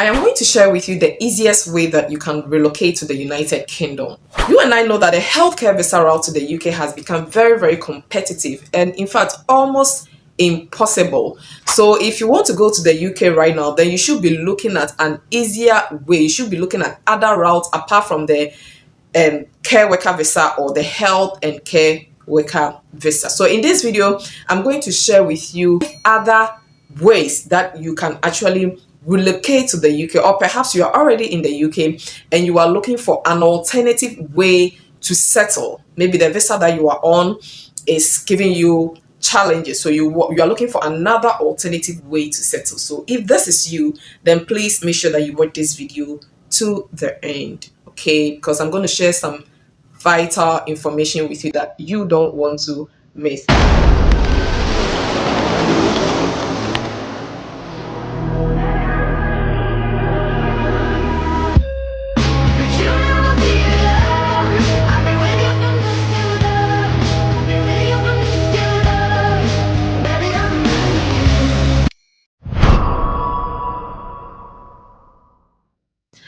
I am going to share with you the easiest way that you can relocate to the United Kingdom. You and I know that a healthcare visa route to the UK has become very, very competitive and in fact almost impossible. So if you want to go to the UK right now, then you should be looking at an easier way. You should be looking at other routes apart from the care worker visa or the health and care worker visa. So in this video, I'm going to share with you other ways that you can actually relocate to the UK, or perhaps you are already in the UK and you are looking for an alternative way to settle. Maybe the visa that you are on is giving you challenges, so you are looking for another alternative way to settle. So if this is you, then please make sure that you watch this video to the end, okay? Because I'm going to share some vital information with you that you don't want to miss.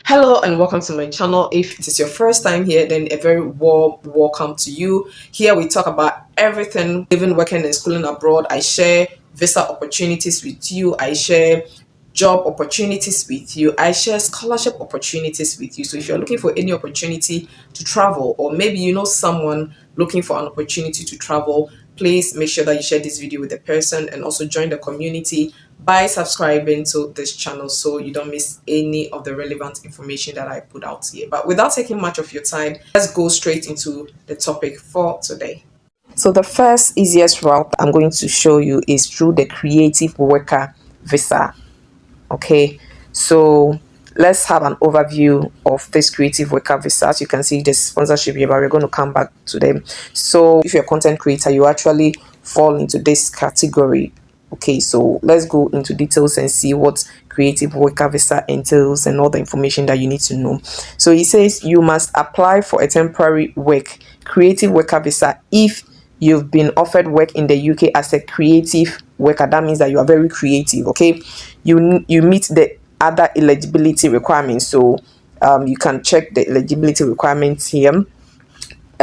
Hello and welcome to my channel. If it is your first time here, then a very warm welcome to you. Here we talk about everything living, working and schooling abroad. I share visa opportunities with you. I share job opportunities with you. I share scholarship opportunities with you. So if you're looking for any opportunity to travel, or maybe you know someone looking for an opportunity to travel, please make sure that you share this video with the person and also join the community by subscribing to this channel so you don't miss any of the relevant information that I put out here. But without taking much of your time, let's go straight into the topic for today. So the first easiest route I'm going to show you is through the creative worker visa. Okay, so let's have an overview of this creative worker visa. As you can see, the sponsorship here, but we're going to come back to them. So if you're a content creator, you actually fall into this category. Okay, so let's go into details and see what creative worker visa entails and all the information that you need to know. So he says you must apply for a temporary creative worker visa if you've been offered work in the UK as a creative worker. That means that you are very creative. Okay, you meet the other eligibility requirements. So you can check the eligibility requirements here.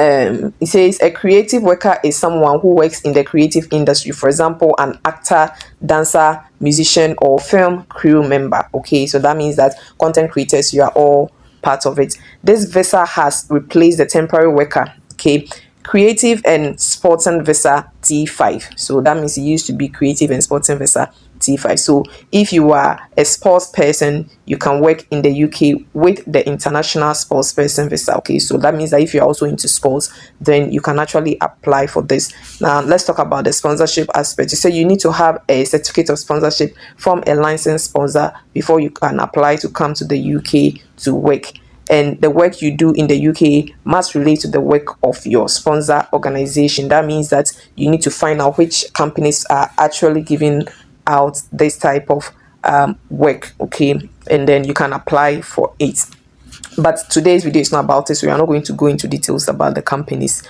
It says a creative worker is someone who works in the creative industry, for example, an actor, dancer, musician, or film crew member. Okay, so that means that content creators, you are all part of it. This visa has replaced the temporary worker, okay, creative and sporting visa T5. So that means it used to be creative and sporting visa T5. So if you are a sports person, you can work in the UK with the international sports person visa. Okay, so that means that if you're also into sports, then you can actually apply for this. Now let's talk about the sponsorship aspect. So you need to have a certificate of sponsorship from a licensed sponsor before you can apply to come to the UK to work. And the work you do in the UK must relate to the work of your sponsor organization. That means that you need to find out which companies are actually giving out this type of work, okay, and then you can apply for it. But today's video is not about this. We are not going to go into details about the companies.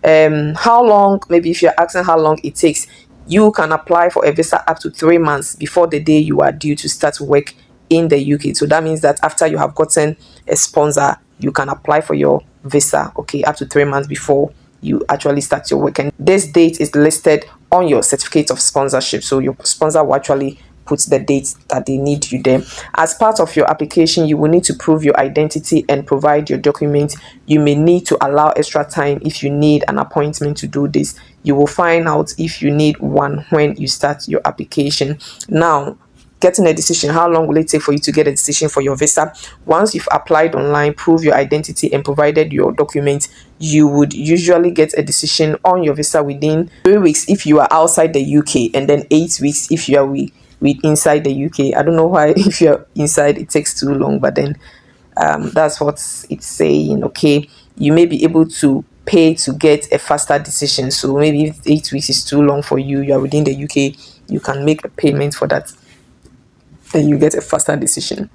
How long, maybe if you're asking how long it takes, you can apply for a visa up to 3 months before the day you are due to start work in the UK. So that means that after you have gotten a sponsor, you can apply for your visa, okay, up to 3 months before you actually start your work. And this date is listed on your certificate of sponsorship. So your sponsor will actually put the dates that they need you there. As part of your application, you will need to prove your identity and provide your documents. You may need to allow extra time if you need an appointment to do this. You will find out if you need one when you start your application. Now, getting a decision, how long will it take for you to get a decision for your visa? Once you've applied online, prove your identity and provided your documents, you would usually get a decision on your visa within 3 weeks if you are outside the UK, and then 8 weeks if you are with inside the UK. I don't know why if you're inside it takes too long, but then that's what it's saying. Okay, you may be able to pay to get a faster decision. So maybe if 8 weeks is too long for you, you are within the UK, you can make a payment for that and you get a faster decision.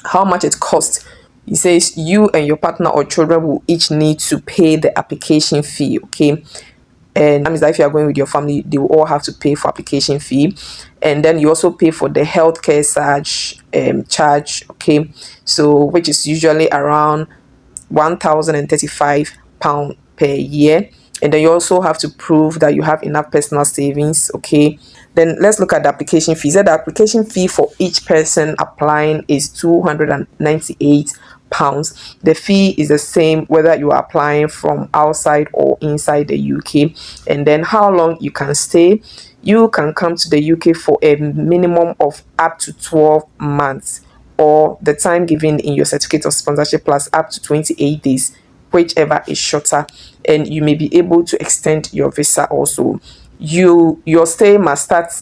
How much it costs? It says you and your partner or children will each need to pay the application fee. Okay, and that means that if you are going with your family, they will all have to pay for application fee, and then you also pay for the healthcare surge charge, okay, so which is usually around £1,035 per year. And then you also have to prove that you have enough personal savings, okay. Then let's look at the application fee. So the application fee for each person applying is £298. The fee is the same whether you are applying from outside or inside the UK. And then how long you can stay: you can come to the UK for a minimum of up to 12 months, or the time given in your certificate of sponsorship plus up to 28 days, whichever is shorter. And you may be able to extend your visa also. Your stay must start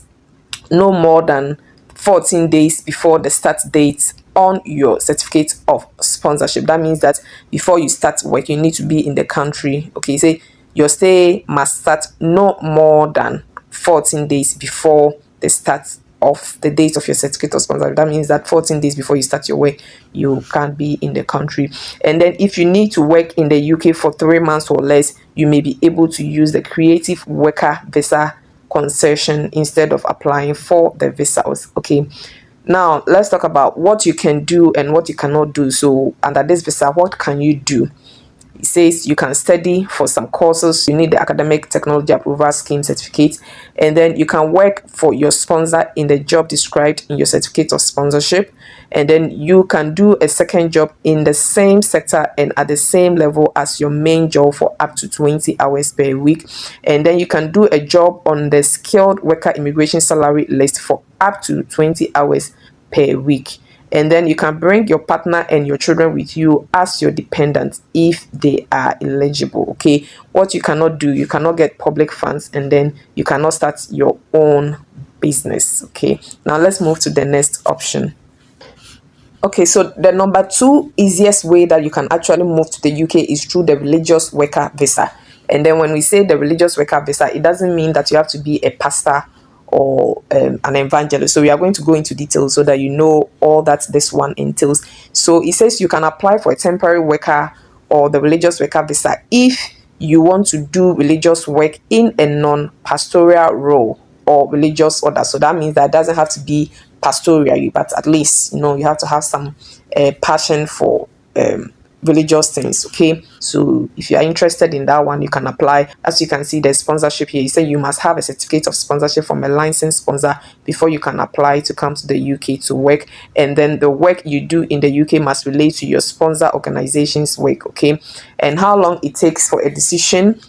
no more than 14 days before the start date on your certificate of sponsorship. That means that before you start work, you need to be in the country. Okay, say your stay must start no more than 14 days before the start of the date of your certificate of sponsorship. That means that 14 days before you start your work, you can't be in the country. And then if you need to work in the UK for 3 months or less, you may be able to use the creative worker visa concession instead of applying for the visas, okay. Now let's talk about what you can do and what you cannot do. So under this visa, what can you do? It says you can study for some courses. You need the academic technology approval scheme certificate, and then you can work for your sponsor in the job described in your certificate of sponsorship. And then you can do a second job in the same sector and at the same level as your main job for up to 20 hours per week. And then you can do a job on the skilled worker immigration salary list for up to 20 hours per week. And then you can bring your partner and your children with you as your dependents if they are eligible, okay. What you cannot do: you cannot get public funds, and then you cannot start your own business, okay. Now let's move to the next option. Okay, so the number two easiest way that you can actually move to the UK is through the religious worker visa. And then when we say the religious worker visa, it doesn't mean that you have to be a pastor or an evangelist. So we are going to go into details so that you know all that this one entails. So it says you can apply for a temporary worker or the religious worker visa if you want to do religious work in a non-pastoral role or religious order. So that means that it doesn't have to be pastoral, but at least you have to have some passion for religious things, okay. So if you are interested in that one, you can apply. As you can see, the sponsorship here, you say you must have a certificate of sponsorship from a licensed sponsor before you can apply to come to the UK to work. And then the work you do in the UK must relate to your sponsor organization's work, okay. And how long it takes for a decision: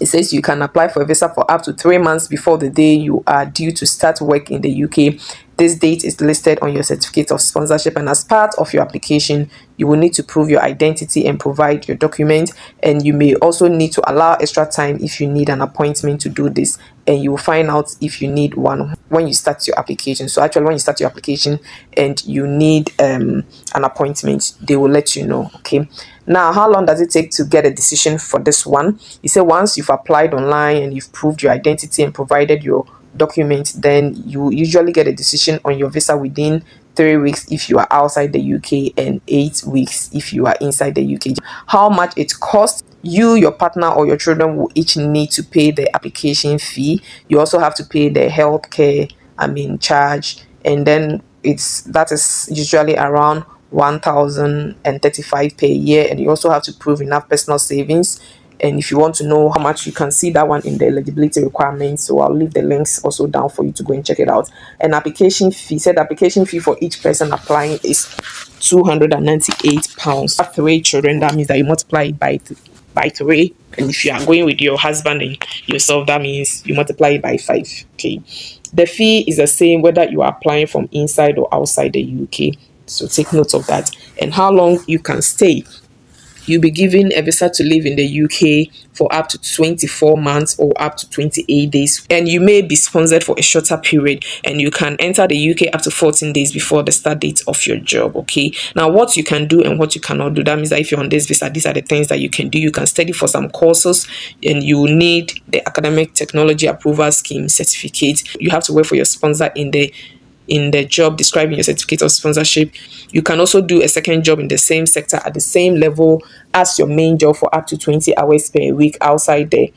it says you can apply for a visa for up to 3 months before the day you are due to start work in the UK. This date is listed on your certificate of sponsorship, and as part of your application, you will need to prove your identity and provide your document. And you may also need to allow extra time if you need an appointment to do this, and you will find out if you need one when you start your application. So actually, when you start your application and you need an appointment, they will let you know, okay. Now, how long does it take to get a decision for this one? You say once you've applied online and you've proved your identity and provided your documents, then you usually get a decision on your visa within 3 weeks if you are outside the UK and 8 weeks if you are inside the UK. How much it costs: you, your partner, or your children will each need to pay the application fee. You also have to pay the healthcare charge, and then that is usually around 1,035 per year. And you also have to prove enough personal savings. And if you want to know how much, you can see that one in the eligibility requirements. So I'll leave the links also down for you to go and check it out. An application fee: said application fee for each person applying is £298. 3 children, that means that you multiply it by 3. And if you are going with your husband and yourself, that means you multiply it by 5, okay. The fee is the same whether you are applying from inside or outside the UK. So take note of that. And how long you can stay: you'll be given a visa to live in the UK for up to 24 months or up to 28 days. And you may be sponsored for a shorter period, and you can enter the UK up to 14 days before the start date of your job, okay. Now, what you can do and what you cannot do: that means that if you're on this visa, these are the things that you can do. You can study for some courses, and you will need the academic technology approval scheme certificate. You have to work for your sponsor in the job describing your certificate of sponsorship. You can also do a second job in the same sector at the same level as your main job for up to 20 hours per week outside the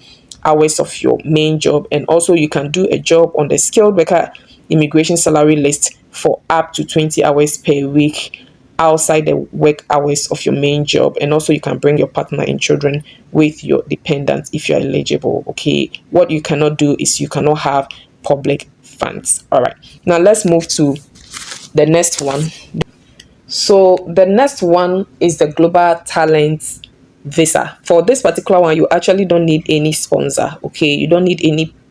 hours of your main job. And also you can do a job on the skilled worker immigration salary list for up to 20 hours per week outside the work hours of your main job. And also you can bring your partner and children with your dependents if you're eligible. Okay, what you cannot do is you cannot have public funds. All right, now let's move to the next one. So the next one is the global talent visa. For this particular one, you actually don't need any sponsor. Okay, you don't need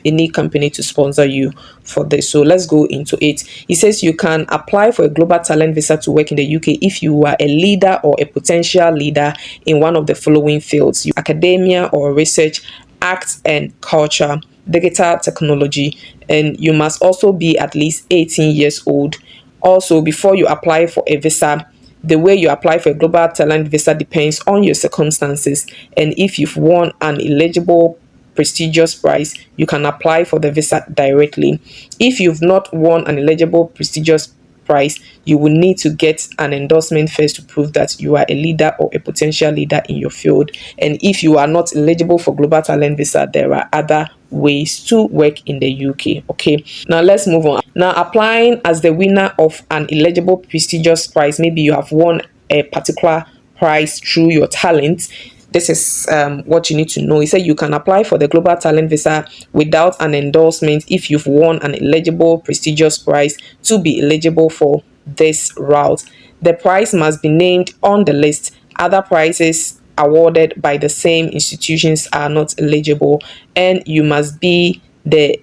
any company to sponsor you for this. So let's go into it. It says you can apply for a global talent visa to work in the UK if you are a leader or a potential leader in one of the following fields: academia or research, arts and culture, digital technology, and you must also be at least 18 years old. Also, before you apply for a visa, the way you apply for a global talent visa depends on your circumstances, and if you've won an eligible prestigious prize, you can apply for the visa directly. If you've not won an eligible prestigious prize, you will need to get an endorsement first to prove that you are a leader or a potential leader in your field. And if you are not eligible for global talent visa, there are other ways to work in the UK. Okay, now let's move on. Now, applying as the winner of an eligible prestigious prize, maybe you have won a particular prize through your talent. This is what you need to know. He said you can apply for the global talent visa without an endorsement if you've won an eligible prestigious prize to be eligible for this route. The prize must be named on the list. Other prizes awarded by the same institutions are not eligible, and you must be the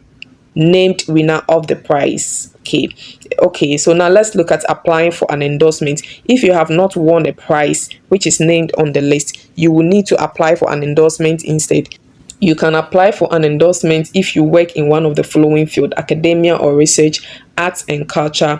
named winner of the prize. Okay, so now let's look at applying for an endorsement. If you have not won a prize which is named on the list, you will need to apply for an endorsement instead. You can apply for an endorsement if you work in one of the following fields: academia or research, arts and culture,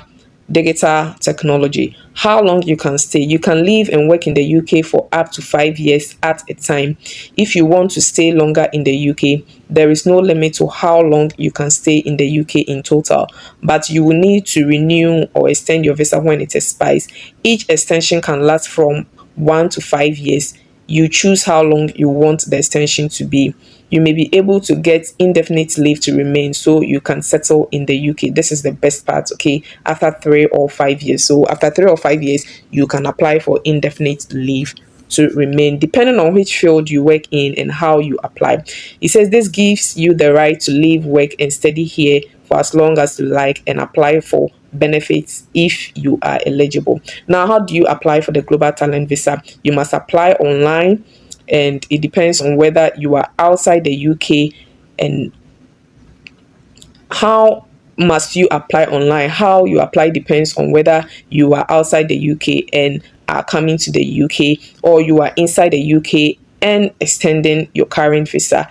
digital technology. How long you can stay: you can live and work in the UK for up to 5 years at a time. If you want to stay longer in the UK, there is no limit to how long you can stay in the UK in total, but you will need to renew or extend your visa when it expires. Each extension can last from 1 to 5 years. You choose how long you want the extension to be. You may be able to get indefinite leave to remain, so you can settle in the UK. This is the best part, okay, after 3 or 5 years. So after 3 or 5 years, you can apply for indefinite leave to remain, depending on which field you work in and how you apply. It says this gives you the right to live, work and study here for as long as you like and apply for benefits if you are eligible. Now, how do you apply for the global talent visa? You must apply online, and it depends on whether you are outside the UK. And how must you apply online? How you apply depends on whether you are outside the UK and are coming to the UK, or you are inside the UK and extending your current visa,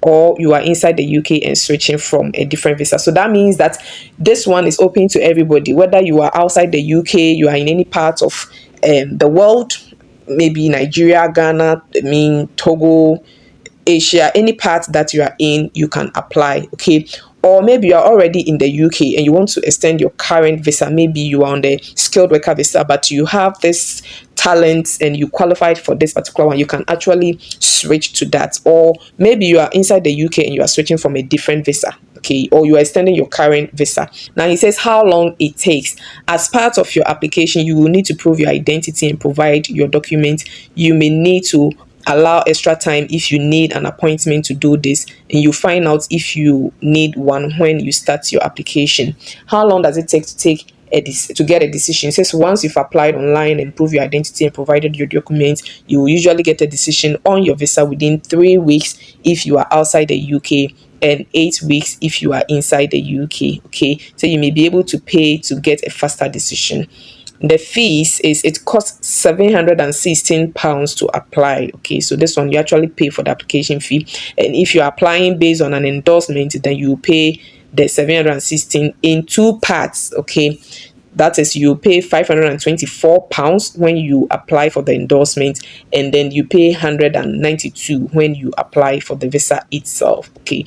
or you are inside the UK and switching from a different visa. So that means that this one is open to everybody, whether you are outside the UK, you are in any part of the world, maybe Nigeria, Ghana, Togo, Asia, any part that you are in, you can apply. Okay, or maybe you are already in the UK and you want to extend your current visa. Maybe you are on the skilled worker visa, but you have this talent and you qualified for this particular one. You can actually switch to that. Or maybe you are inside the UK and you are switching from a different visa. Okay, or you are extending your current visa. Now he says how long it takes. As part of your application, you will need to prove your identity and provide your documents. You may need to allow extra time if you need an appointment to do this, and you find out if you need one when you start your application. How long does it take to get a decision? It says once you've applied online and prove your identity and provided your documents, you will usually get a decision on your visa within 3 weeks if you are outside the UK, and 8 weeks if you are inside the UK. Okay, so you may be able to pay to get a faster decision. The fees is, it costs £716 to apply. Okay, so this one you actually pay for the application fee, and if you're applying based on an endorsement, then you pay the 716 in two parts. Okay, that is, you pay £524 when you apply for the endorsement, and then you pay £192 when you apply for the visa itself. Okay,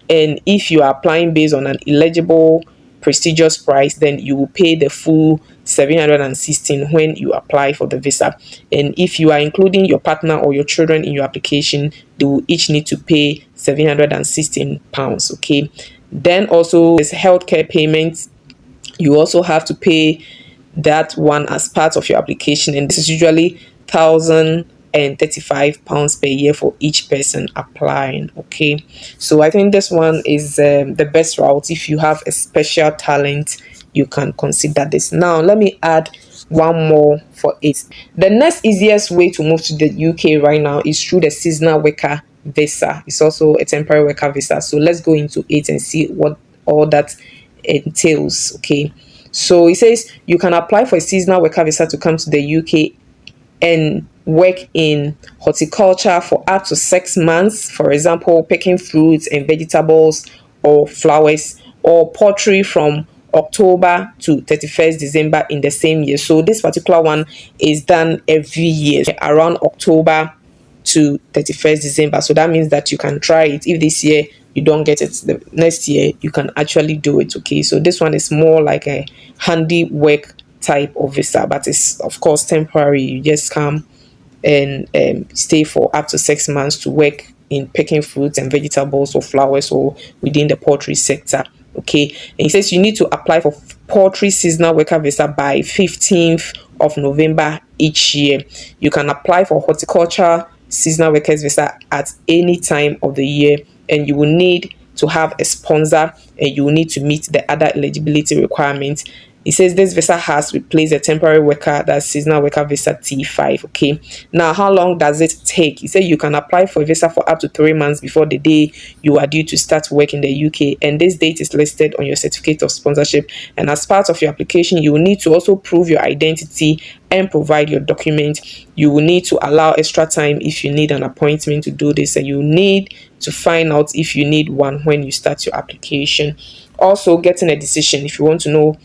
and if you are applying based on an eligible prestigious price, then you will pay the full 716 when you apply for the visa. And if you are including your partner or your children in your application, they will each need to pay £716. Okay, then also there's healthcare payments. You also have to pay that one as part of your application, and this is usually £1,035 per year for each person applying. Okay, so I think this one is the best route. If you have a special talent, you can consider this. Now let me add one more for it. The next easiest way to move to the UK right now is through the seasonal worker visa. It's also a temporary worker visa, so let's go into it and see what all that entails. Okay, so it says you can apply for a seasonal worker visa to come to the UK and work in horticulture for up to 6 months. For example, picking fruits and vegetables or flowers, or poultry from October to 31st December in the same year. So this particular one is done every year around October to 31st December. So that means that you can try it. If this year you don't get it, the next year you can actually do it. Okay, so this one is more like a handiwork type of visa, but it's of course temporary. You just come and stay for up to 6 months to work in picking fruits and vegetables or flowers or within the poultry sector. Okay, and it says you need to apply for poultry seasonal worker visa by 15th of November each year. You can apply for horticulture seasonal workers visa at any time of the year, and you will need to have a sponsor, and you will need to meet the other eligibility requirements. It says this visa has replaced a temporary worker, that's seasonal worker visa T5. Okay, now how long does it take? It says you can apply for a visa for up to 3 months before the day you are due to start work in the UK, and this date is listed on your certificate of sponsorship. And as part of your application, you will need to also prove your identity and provide your document. You will need to allow extra time if you need an appointment to do this, and you need to find out if you need one when you start your application. Also, getting a decision, if you want to know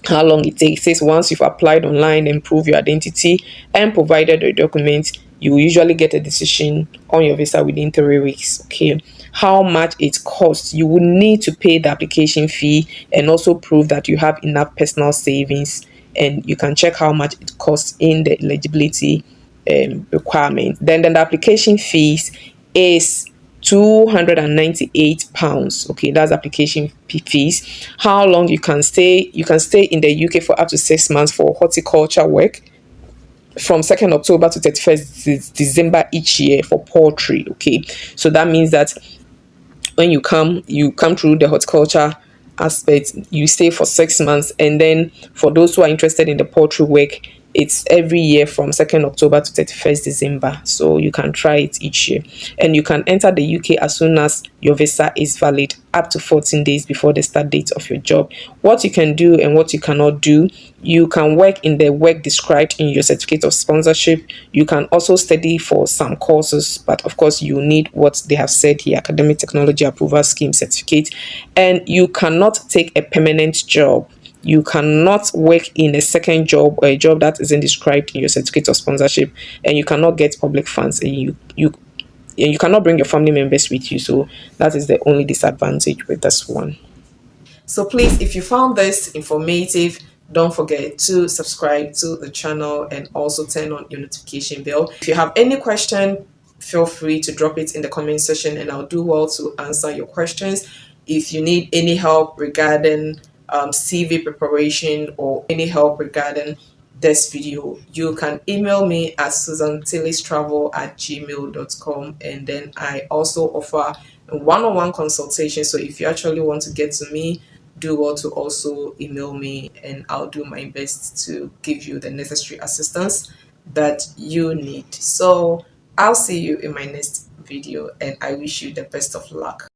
how long it takes. It says once you've applied online and prove your identity and provided the documents, you will usually get a decision on your visa within 3 weeks. Okay, how much it costs? You will need to pay the application fee and also prove that you have enough personal savings, and you can check how much it costs in the eligibility requirement. Then the application fees is £298. Okay, that's application fees. How long you can stay? You can stay in the UK for up to 6 months for horticulture work from 2nd October to 31st December each year for poultry. Okay, so that means that when you come through the horticulture aspect, you stay for 6 months, and then for those who are interested in the poultry work, it's every year from 2nd October to 31st December. So you can try it each year, and you can enter the UK as soon as your visa is valid, up to 14 days before the start date of your job. What you can do and what you cannot do: you can work in the work described in your certificate of sponsorship. You can also study for some courses, but of course you need what they have said here: academic technology approval scheme certificate. And you cannot take a permanent job. You cannot work in a second job or a job that isn't described in your certificate of sponsorship, and you cannot get public funds, and you cannot bring your family members with you. So that is the only disadvantage with this one. So please, if you found this informative, don't forget to subscribe to the channel and also turn on your notification bell. If you have any question, feel free to drop it in the comment section, and I'll do well to answer your questions. If you need any help regarding CV preparation or any help regarding this video, you can email me at susantillestravel@gmail.com, and then I also offer a one-on-one consultation. So if you actually want to get to me, do well to also email me, and I'll do my best to give you the necessary assistance that you need. So I'll see you in my next video, and I wish you the best of luck.